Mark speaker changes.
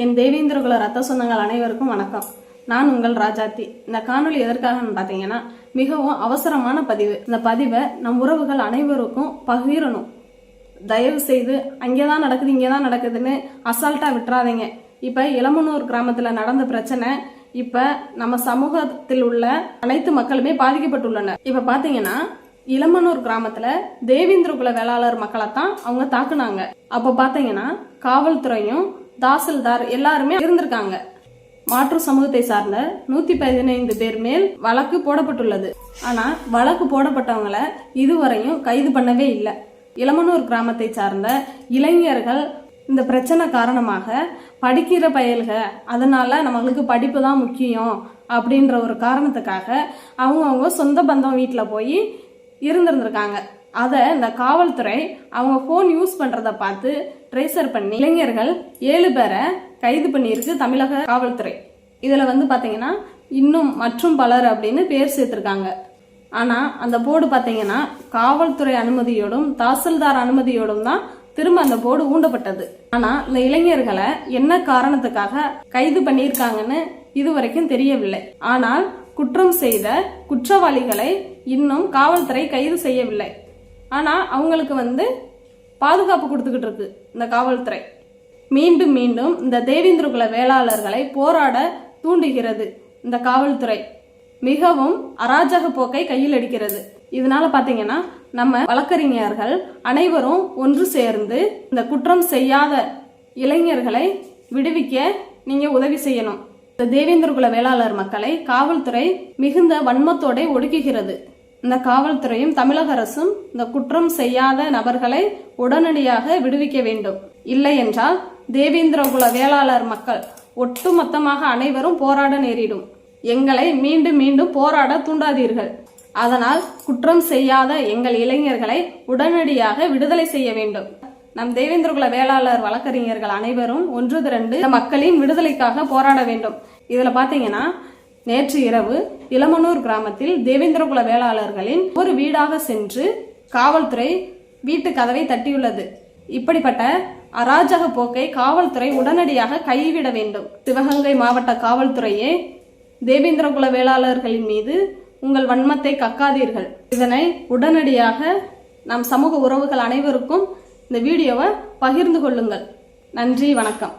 Speaker 1: என் தேவேந்திரகுல ரத்த சொந்தங்கள் அனைவருக்கும் வணக்கம். நான் உங்கள் ராஜாத்தி. இந்த காணொலி எதற்காக பார்த்தீங்கன்னா, மிகவும் அவசரமான பதிவு. இந்த பதிவை நம் உறவுகள் அனைவருக்கும் பகிரணும். தயவு செய்து அங்கேதான் நடக்குது இங்கேதான் நடக்குதுன்னு அசால்ட்டா விட்டுறாதீங்க. இப்ப இளமனூர் கிராமத்துல நடந்த பிரச்சனை இப்ப நம்ம சமூகத்தில் உள்ள அனைத்து மக்களுமே பாதிக்கப்பட்டுள்ளனர். இப்ப பாத்தீங்கன்னா, இளமனூர் கிராமத்துல தேவேந்திரகுல வேளாளர் மக்களைத்தான் அவங்க தாக்குனாங்க. அப்ப பாத்தீங்கன்னா காவல்துறையும் தாசில்தார் எல்லாருமே இருந்திருக்காங்க. மாற்று சமூகத்தை சார்ந்த 115 பேர் மேல் வழக்கு போடப்பட்டுள்ளது. ஆனா வழக்கு போடப்பட்டவங்களை இதுவரையும் கைது பண்ணவே இல்லை. இளமனூர் கிராமத்தை சார்ந்த இளைஞர்கள் இந்த பிரச்சனை காரணமாக படிக்கிற பயல்க, அதனால நம்மளுக்கு படிப்பு தான் முக்கியம் அப்படின்ற ஒரு காரணத்துக்காக அவங்க சொந்த பந்தம் வீட்டில் போய் இருந்திருந்திருக்காங்க. அதை இந்த காவல்துறை அவங்க போன் யூஸ் பண்றத பார்த்து ட்ரேசர் பண்ணி இளைஞர்கள் 7 பேரை கைது பண்ணியிருக்கு தமிழக காவல்துறை. இதுல பாத்தீங்கன்னா இன்னும் மற்றும் பலர் அப்படின்னு பேர் சேர்த்திருக்காங்க. ஆனா அந்த போர்டு பாத்தீங்கன்னா காவல்துறை அனுமதியோடும் தாசில்தார் அனுமதியோடும் தான் திரும்ப அந்த போர்டு ஊண்டப்பட்டது. ஆனா இந்த இளைஞர்களை என்ன காரணத்துக்காக கைது பண்ணியிருக்காங்கன்னு இதுவரைக்கும் தெரியவில்லை. ஆனால் குற்றம் செய்த குற்றவாளிகளை இன்னும் காவல்துறை கைது செய்யவில்லை. ஆனா அவங்களுக்கு பாதுகாப்பு கொடுத்துக்கிட்டு இருக்கு இந்த காவல்துறை. மீண்டும் மீண்டும் இந்த தேவேந்திரகுல வேளாளர்களை போராட தூண்டுகிறது இந்த காவல்துறை. மிகவும் அராஜக போக்கை கையில் எடுக்கிறது. இதனால பாத்தீங்கன்னா நம்ம வழக்கறிஞர்கள் அனைவரும் ஒன்று சேர்ந்து இந்த குற்றம் செய்யாத இளைஞர்களை விடுவிக்க நீங்க உதவி செய்யணும். இந்த தேவேந்திரகுல வேளாளர் மக்களை காவல்துறை மிகுந்த வன்மத்தோட ஒடுக்குகிறது. இந்த காவல்துறையும் தமிழக அரசும் இந்த குற்றம் செய்யாத நபர்களை உடனடியாக விடுவிக்க வேண்டும். இல்லை என்றால் தேவேந்திரகுல வேளாளர் மக்கள் ஒட்டுமொத்தமாக அனைவரும் போராட நேரிடும். எங்களை மீண்டும் மீண்டும் போராட தூண்டாதீர்கள். அதனால் குற்றம் செய்யாத எங்கள் இளைஞர்களை உடனடியாக விடுதலை செய்ய வேண்டும். நம் தேவேந்திரகுல வேளாளர் வழக்கறிஞர்கள் அனைவரும் ஒன்று திரண்டு மக்களின் விடுதலைக்காக போராட வேண்டும். இதுல பாத்தீங்கன்னா நேற்று இரவு இளமனூர் கிராமத்தில் தேவேந்திரகுல வேளாளர்களின் ஒரு வீடாக சென்று காவல்துறை வீட்டு கதவை தட்டியுள்ளது. இப்படிப்பட்ட அராஜக போக்கை காவல்துறை உடனடியாக கைவிட வேண்டும். சிவகங்கை மாவட்ட காவல்துறையே தேவேந்திரகுல வேளாளர்களின் மீது உங்கள் வன்மத்தை கக்காதீர்கள். இதனை உடனடியாக நம் சமூக உறவுகள் அனைவருக்கும் இந்த வீடியோவை பகிர்ந்து கொள்ளுங்கள். நன்றி, வணக்கம்.